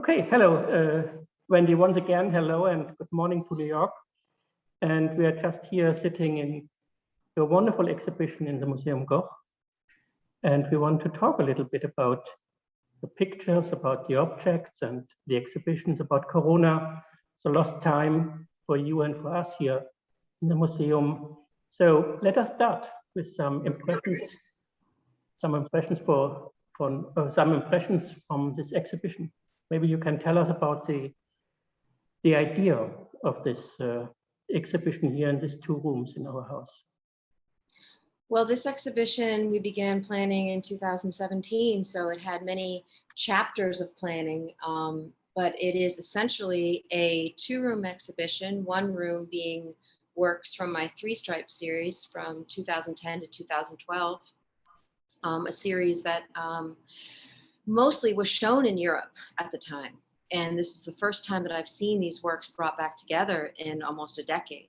Okay, hello, Wendy, once again, hello and good morning to New York. And we are just here sitting in a wonderful exhibition in the Museum Goch. And we want to talk a little bit about the pictures, about the objects and the exhibitions, about Corona, the lost time for you and for us here in the museum. So let us start with some impressions from this exhibition. Maybe you can tell us about the idea of this exhibition here in these two rooms in our house. Well, this exhibition we began planning in 2017, so it had many chapters of planning, but it is essentially a two-room exhibition, one room being works from my Three Stripes series from 2010 to 2012, a series that mostly was shown in Europe at the time. And this is the first time that I've seen these works brought back together in almost a decade.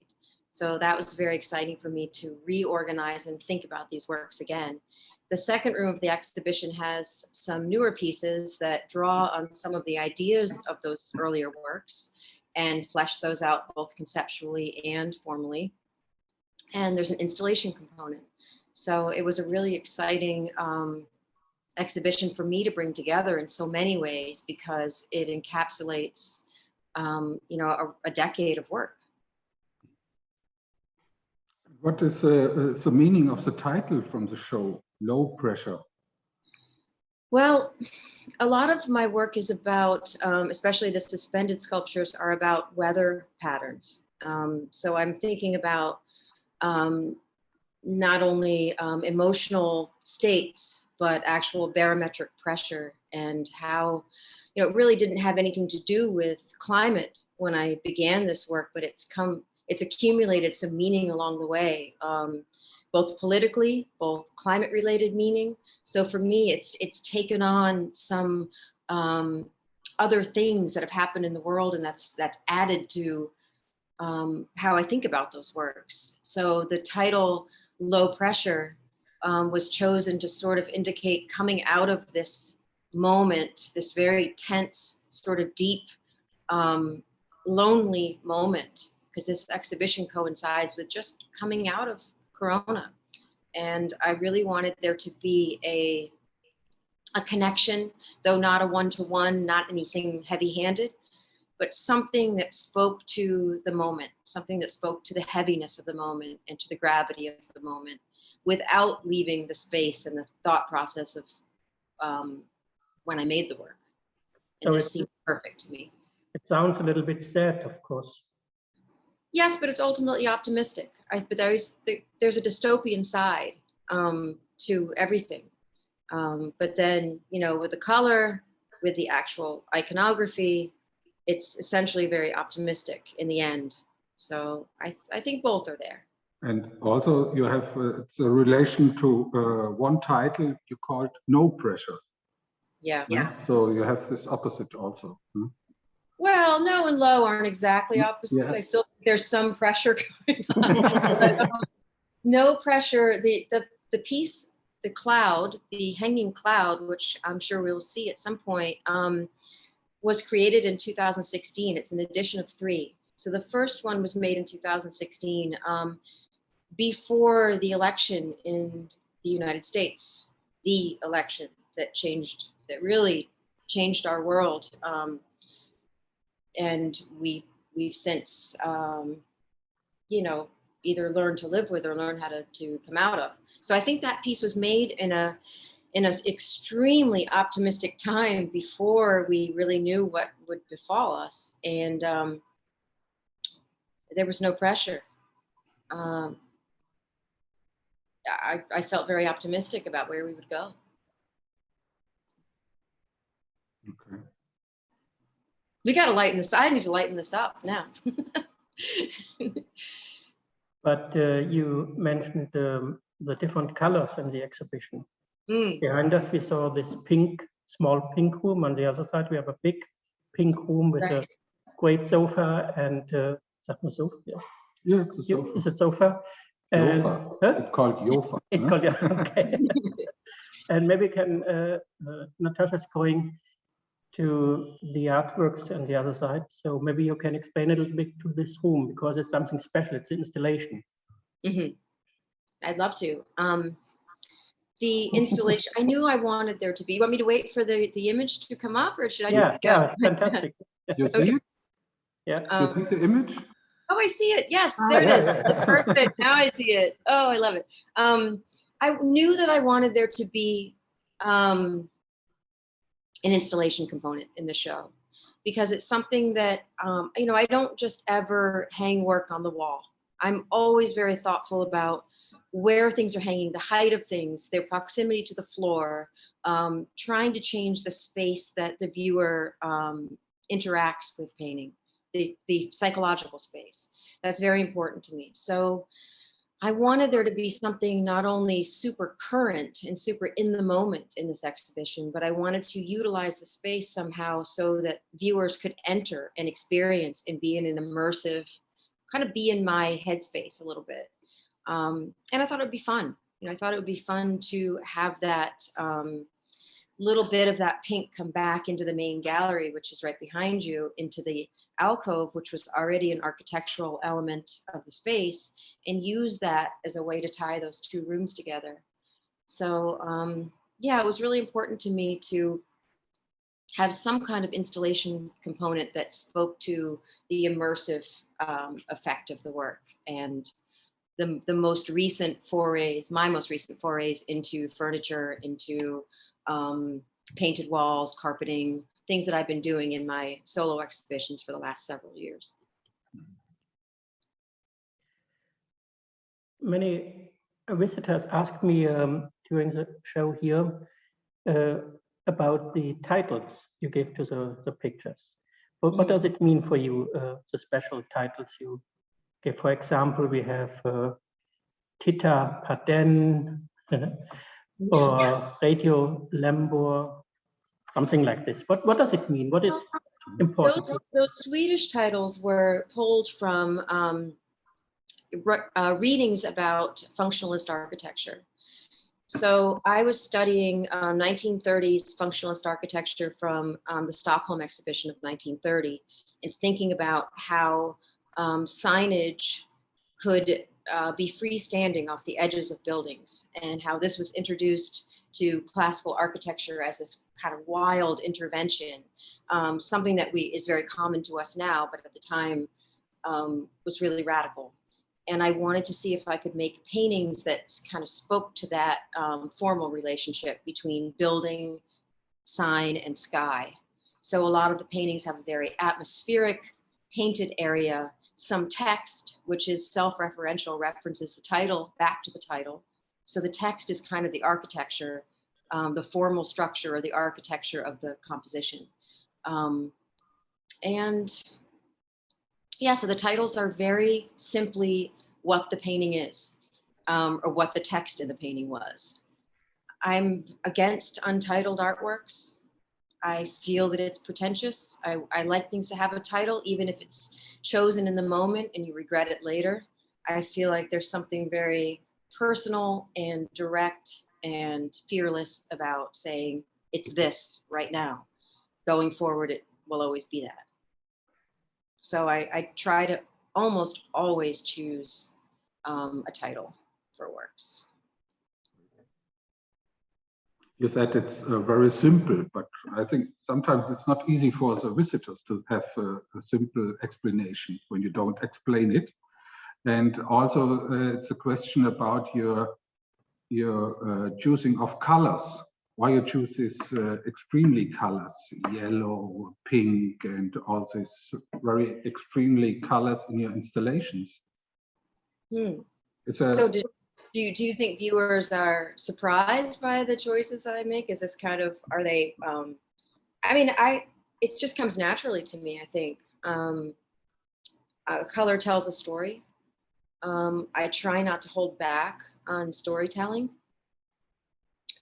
So that was very exciting for me to reorganize and think about these works again. The second room of the exhibition has some newer pieces that draw on some of the ideas of those earlier works and flesh those out both conceptually and formally. And there's an installation component. So it was a really exciting exhibition for me to bring together in so many ways because it encapsulates, a decade of work. What is the meaning of the title from the show, Low Pressure? Well, a lot of my work is about, especially the suspended sculptures, are about weather patterns. So I'm thinking about not only emotional states, but actual barometric pressure and how, it really didn't have anything to do with climate when I began this work, but it's accumulated some meaning along the way, both politically, both climate related meaning. So for me, it's taken on some other things that have happened in the world, and that's added to how I think about those works. So the title Low Pressure was chosen to sort of indicate coming out of this moment, this very tense, sort of deep, lonely moment, because this exhibition coincides with just coming out of Corona. And I really wanted there to be a connection, though not a one-to-one, not anything heavy-handed, but something that spoke to the moment, something that spoke to the heaviness of the moment and to the gravity of the moment, without leaving the space and the thought process of when I made the work. And so this seemed perfect to me. It sounds a little bit sad, of course. Yes, but it's ultimately optimistic. But there's a dystopian side to everything. But then, with the color, with the actual iconography, it's essentially very optimistic in the end. So I think both are there. And also you have it's a relation to one title you called No Pressure. Yeah. So you have this opposite also. Well, no and low aren't exactly opposite. Yeah. I still think there's some pressure going on. No pressure. The piece, the cloud, the hanging cloud, which I'm sure we'll see at some point, was created in 2016. It's an edition of 3. So the first one was made in 2016. Before the election in the United States, the election that really changed our world. And we've since, either learned to live with or learned how to come out of. So I think that piece was made in an extremely optimistic time before we really knew what would befall us. And there was no pressure. I felt very optimistic about where we would go. Okay. We got to lighten this. I need to lighten this up now. But you mentioned the different colors in the exhibition. Behind us, we saw this small pink room. On the other side, we have a big pink room with a great sofa and sag mal sofa. Yeah, it's a sofa. Is it sofa? Yofa. It's called Yofa. It's called, yeah, okay. And maybe Natasha's going to the artworks on the other side. So maybe you can explain a little bit to this room, because it's something special. It's an installation. Mm-hmm. I'd love to. The installation, I knew I wanted there to be. You want me to wait for the image to come up, or should I just go? Yeah, it's fantastic. You see Okay. it? Yeah. You see the image? Oh, I see it. Yes, there it is. That's perfect. Now I see it. Oh, I love it. I knew that I wanted there to be an installation component in the show, because it's something that, I don't just ever hang work on the wall. I'm always very thoughtful about where things are hanging, the height of things, their proximity to the floor, trying to change the space that the viewer interacts with painting, the psychological space. That's very important to me. So I wanted there to be something not only super current and super in the moment in this exhibition, but I wanted to utilize the space somehow so that viewers could enter and experience and be in an immersive, kind of be in my headspace a little bit. And I thought it would be fun. I thought it would be fun to have that little bit of that pink come back into the main gallery, which is right behind you, into the alcove, which was already an architectural element of the space, and use that as a way to tie those two rooms together. So yeah, it was really important to me to have some kind of installation component that spoke to the immersive effect of the work. And the most recent forays, my most recent forays into furniture, into painted walls, carpeting, things that I've been doing in my solo exhibitions for the last several years. Many visitors asked me during the show here about the titles you give to the pictures. But what does it mean for you, the special titles you give? For example, we have Tita Paden or Radio Lembor, something like this. What does it mean? What is important? Those Swedish titles were pulled from readings about functionalist architecture. So I was studying 1930s functionalist architecture from the Stockholm exhibition of 1930, and thinking about how signage could be freestanding off the edges of buildings, and how this was introduced to classical architecture as this kind of wild intervention, something that is very common to us now, but at the time was really radical. And I wanted to see if I could make paintings that kind of spoke to that formal relationship between building, sign, and sky. So a lot of the paintings have a very atmospheric painted area, some text, which is self-referential, references the title back to the title. So the text is kind of the architecture, the formal structure or the architecture of the composition. And yeah, so the titles are very simply what the painting is, or what the text in the painting was. I'm against untitled artworks. I feel that it's pretentious. I like things to have a title, even if it's chosen in the moment and you regret it later. I feel like there's something very personal and direct and fearless about saying it's this right now. Going forward, it will always be that. So I try to almost always choose a title for works. You said it's very simple, but I think sometimes it's not easy for the visitors to have a simple explanation when you don't explain it. And also it's a question about your choosing of colors. Why you choose these extremely colors, yellow, pink, and all these very extremely colors in your installations? It's a, so do you think viewers are surprised by the choices that I make? Is this kind of, are they, I mean, it just comes naturally to me, I think. Color tells a story. I try not to hold back on storytelling.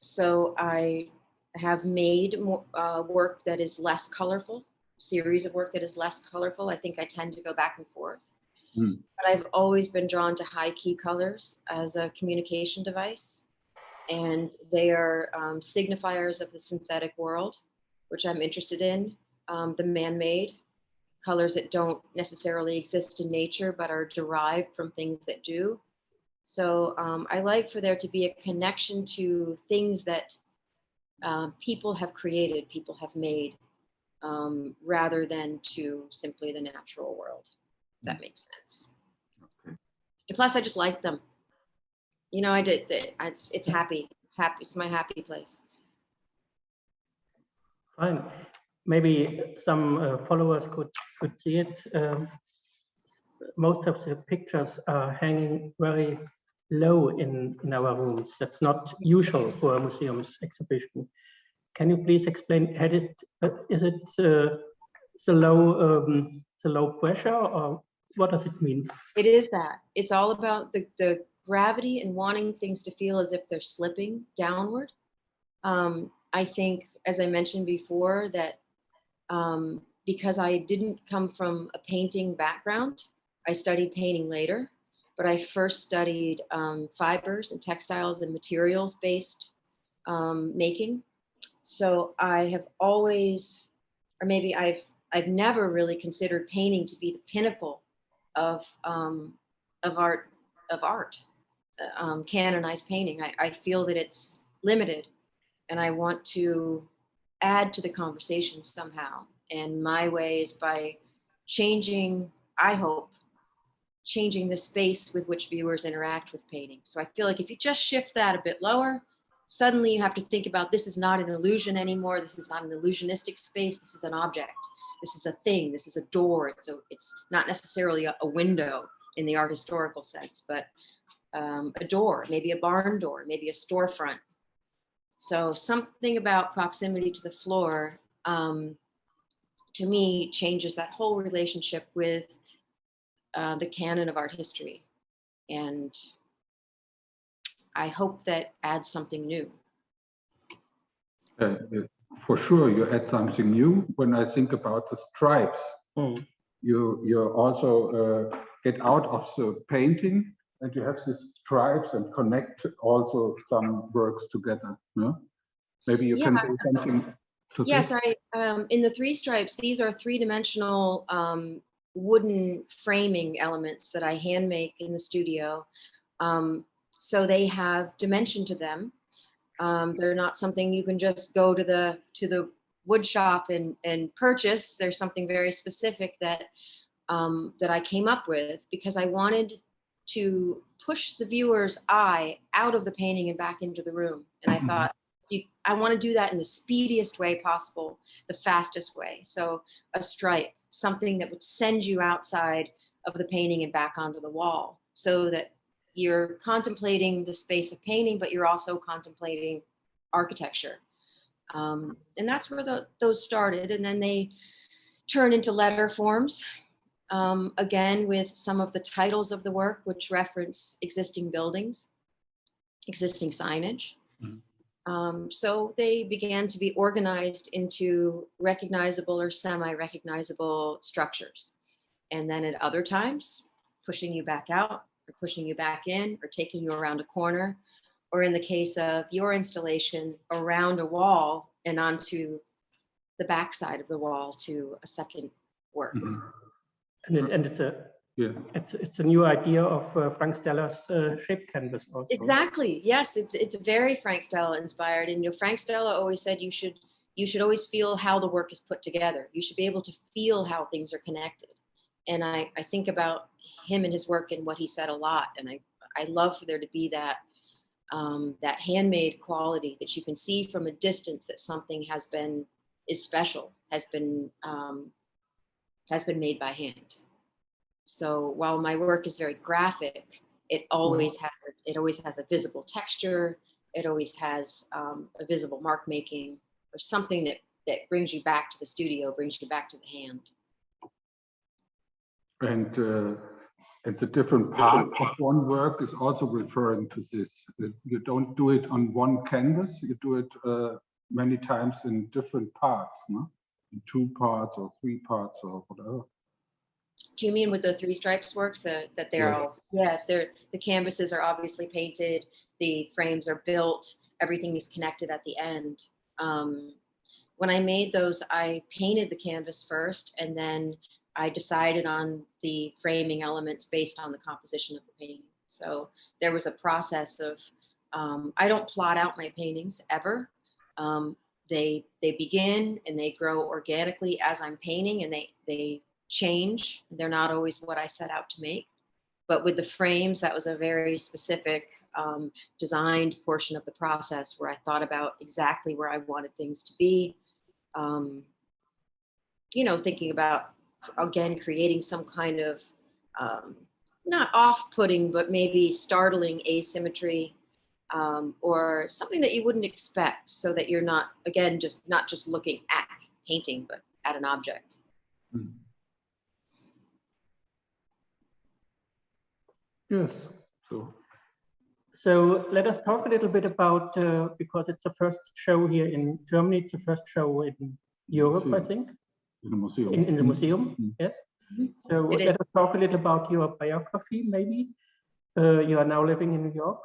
So I have made work that is less colorful, series of work that is less colorful. I think I tend to go back and forth. But I've always been drawn to high key colors as a communication device. And they are signifiers of the synthetic world. which I'm interested in, the man-made, colors that don't necessarily exist in nature but are derived from things that do. So I like for there to be a connection to things that people have created, people have made, rather than to simply the natural world. If that makes sense. Okay. And plus, I just like them. You know, it's happy. It's happy. It's my happy place. Fine. Maybe some followers could see it. Most of the pictures are hanging very low in our rooms. That's not usual for a museum's exhibition. Can you please explain? Is it the low pressure, or what does it mean? It is that. It's all about the gravity and wanting things to feel as if they're slipping downward. I think, as I mentioned before, that because I didn't come from a painting background, I studied painting later, but I first studied fibers and textiles and materials based making. So I have always, or maybe I've never really considered painting to be the pinnacle of art, canonized painting. I feel that it's limited, and I want to add to the conversation somehow. And my way is by changing, I hope, changing the space with which viewers interact with painting. So I feel like if you just shift that a bit lower, suddenly you have to think about, this is not an illusion anymore. This is not an illusionistic space. This is an object. This is a thing. This is a door. It's not necessarily a window in the art historical sense, but a door, maybe a barn door, maybe a storefront. So something about proximity to the floor, to me, changes that whole relationship with the canon of art history. And I hope that adds something new. For sure, you add something new. When I think about the stripes, you also get out of the painting, and you have these stripes and connect also some works together. No? Maybe you can say something to yes, this. In the three stripes, these are three-dimensional wooden framing elements that I hand make in the studio. So they have dimension to them. They're not something you can just go to the wood shop and purchase. There's something very specific that I came up with because I wanted to push the viewer's eye out of the painting and back into the room. And I thought, I want to do that in the speediest way possible, the fastest way. So a stripe, something that would send you outside of the painting and back onto the wall, so that you're contemplating the space of painting, but you're also contemplating architecture. And that's where those started. And then they turn into letter forms, again, with some of the titles of the work, which reference existing buildings, existing signage. So they began to be organized into recognizable or semi-recognizable structures. And then at other times, pushing you back out, or pushing you back in, or taking you around a corner, or in the case of your installation, around a wall and onto the back side of the wall to a second work. And it's a new idea of Frank Stella's shape canvas also. Exactly. Yes, it's very Frank Stella inspired. And Frank Stella always said you should always feel how the work is put together. You should be able to feel how things are connected. And I think about him and his work and what he said a lot. And I love for there to be that that handmade quality, that you can see from a distance that something is special, has been made by hand. So while my work is very graphic, it always has a visible texture. It always has a visible mark making, or something that brings you back to the studio, brings you back to the hand. And the different part of one work is also referring to this. You don't do it on one canvas, you do it many times in different parts, no? In 2 parts or 3 parts or whatever. Do you mean with the three stripes works that they're Yes. all? Yes, the canvases are obviously painted, the frames are built, everything is connected at the end. when I made those, I painted the canvas first, and then I decided on the framing elements based on the composition of the painting. So there was a process of, I don't plot out my paintings ever. They begin and they grow organically as I'm painting, and they change. They're not always what I set out to make. But with the frames, that was a very specific designed portion of the process where I thought about exactly where I wanted things to be. Thinking about, again, creating some kind of not off-putting, but maybe startling asymmetry, or something that you wouldn't expect, so that you're not, again, not just looking at painting, but at an object. Mm. Yes. So let us talk a little bit about, because it's the first show here in Germany, it's the first show in Europe, I think. In the museum. In the museum, yes. So let us talk a little about your biography, maybe. You are now living in New York,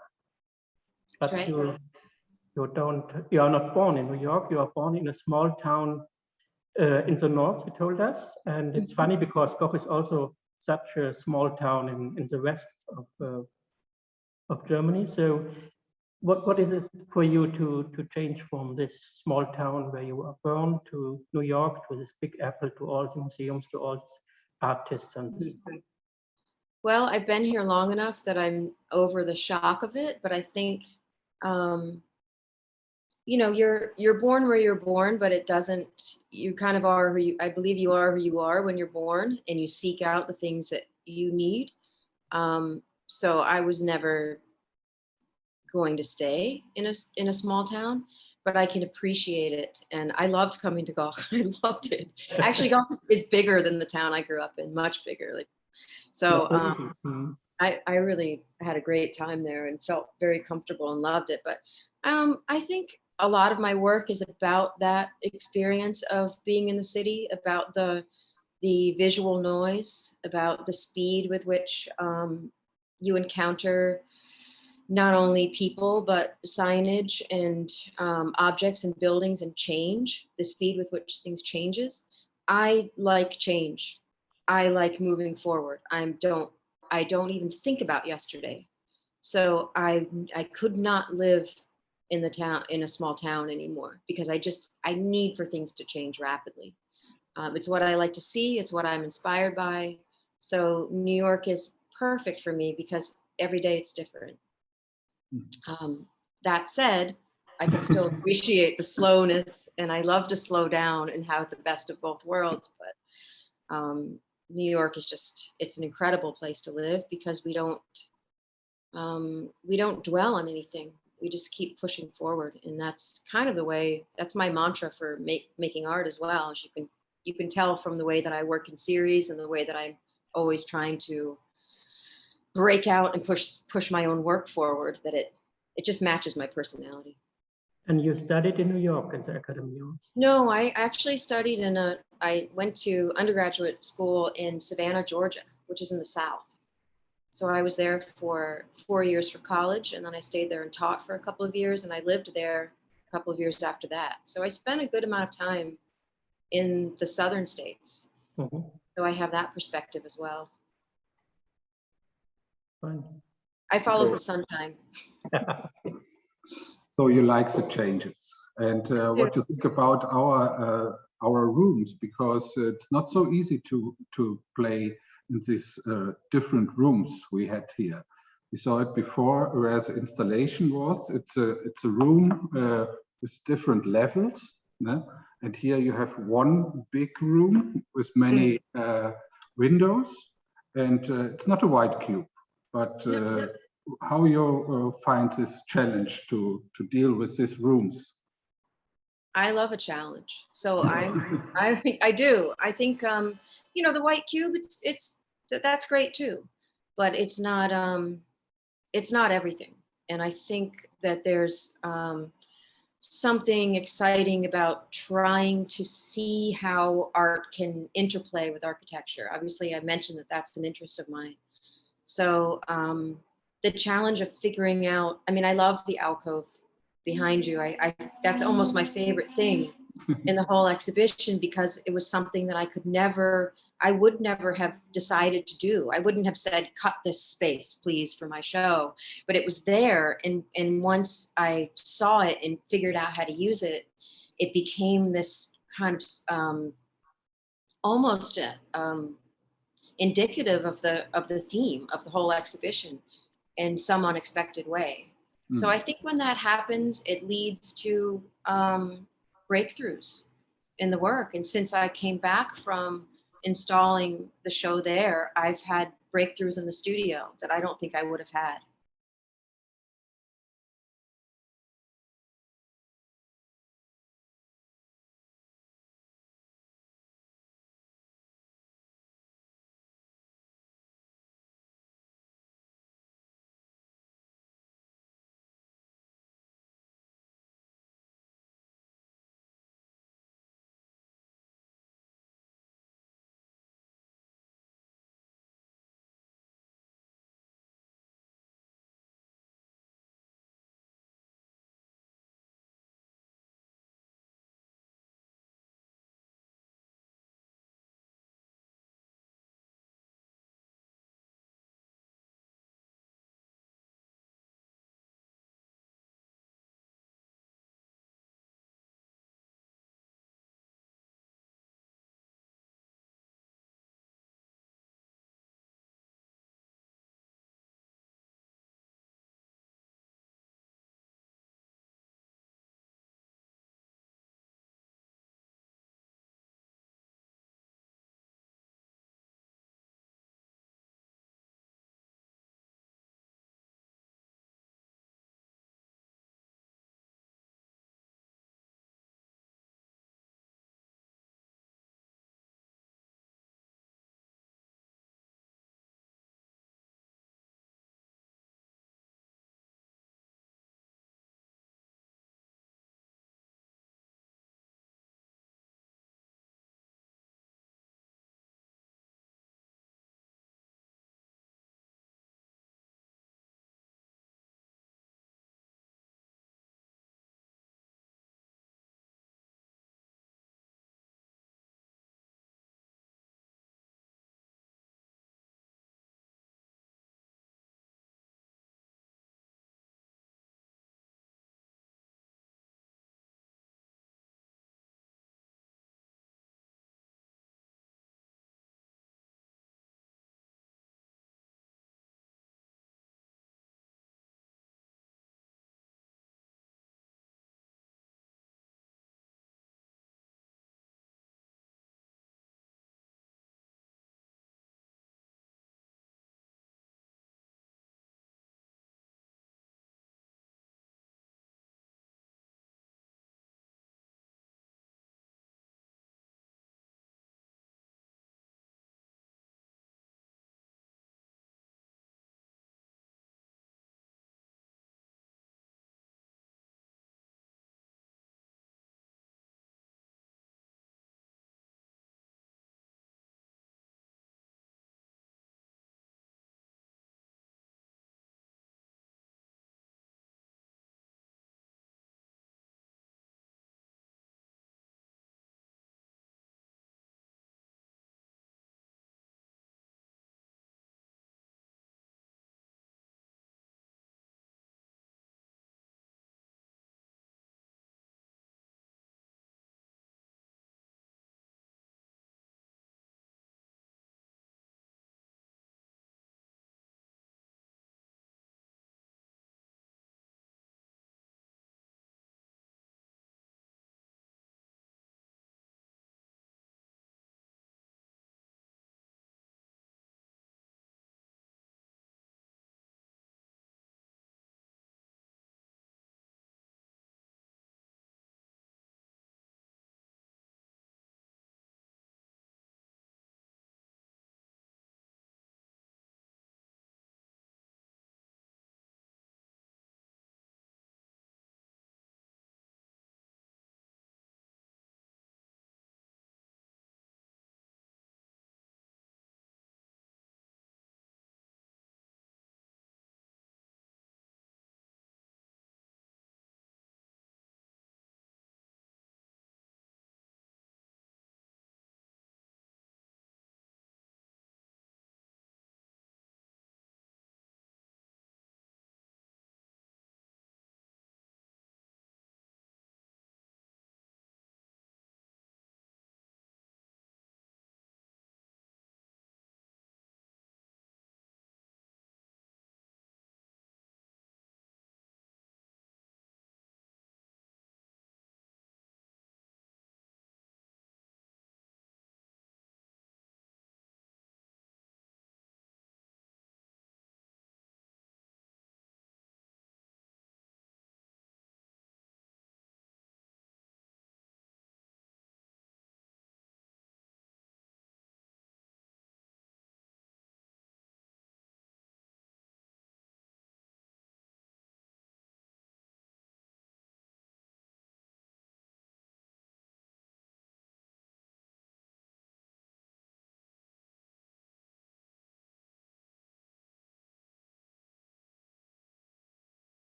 but right. you are not born in New York. You are born in a small town in the north, you told us. And it's funny because Goch is also such a small town in the west of Germany. So what is it for you to change from this small town where you were born to New York, to this Big Apple, to all the museums, to all these artists and this? Well, I've been here long enough that I'm over the shock of it, but I think, you're born where you're born, but it doesn't, you kind of are I believe you are who you are when you're born, and you seek out the things that you need. So I was never going to stay in a small town, but I can appreciate it. And I loved coming to Goch. I loved it. Actually, Goch is bigger than the town I grew up in, much bigger. So I really had a great time there and felt very comfortable and loved it. But I think a lot of my work is about that experience of being in the city, about the visual noise, about the speed with which you encounter not only people, but signage and objects and buildings and change, the speed with which things changes. I like change. I like moving forward. I don't even think about yesterday. So I could not live in a small town anymore, because I need for things to change rapidly. It's what I like to see. It's what I'm inspired by. So New York is perfect for me because every day it's different. That said, I can still appreciate the slowness, and I love to slow down and have the best of both worlds. But New York is it's an incredible place to live, because we don't dwell on anything. We just keep pushing forward. And that's kind of that's my mantra for making art as well. As you can tell from the way that I work in series and the way that I'm always trying to break out and push my own work forward, that it just matches my personality. And you studied in New York at the Academy? No, I actually studied I went to undergraduate school in Savannah, Georgia, which is in the South. So I was there for 4 years for college, and then I stayed there and taught for a couple of years, and I lived there a couple of years after that. So I spent a good amount of time in the southern states. Mm-hmm. So I have that perspective as well. Fine. I followed the sunshine. So you like the changes, and what you think about our rooms, because it's not so easy to play in these different rooms we had here. We saw it before, where the installation was. It's a room with different levels, né? And here you have one big room with many windows, and it's not a white cube, but how you find this challenge to deal with these rooms? I love a challenge, so I do. I think the white cube, that's great too, but it's not everything. And I think that there's something exciting about trying to see how art can interplay with architecture. Obviously, I mentioned that that's an interest of mine. So the challenge of figuring out, I love the alcove behind you. That's almost my favorite thing in the whole exhibition, because it was something that I would never have decided to do. I wouldn't have said, cut this space, please, for my show, but it was there. And once I saw it and figured out how to use it, it became this kind of almost indicative of the theme of the whole exhibition in some unexpected way. So I think when that happens, it leads to breakthroughs in the work. And since I came back from installing the show there, I've had breakthroughs in the studio that I don't think I would have had.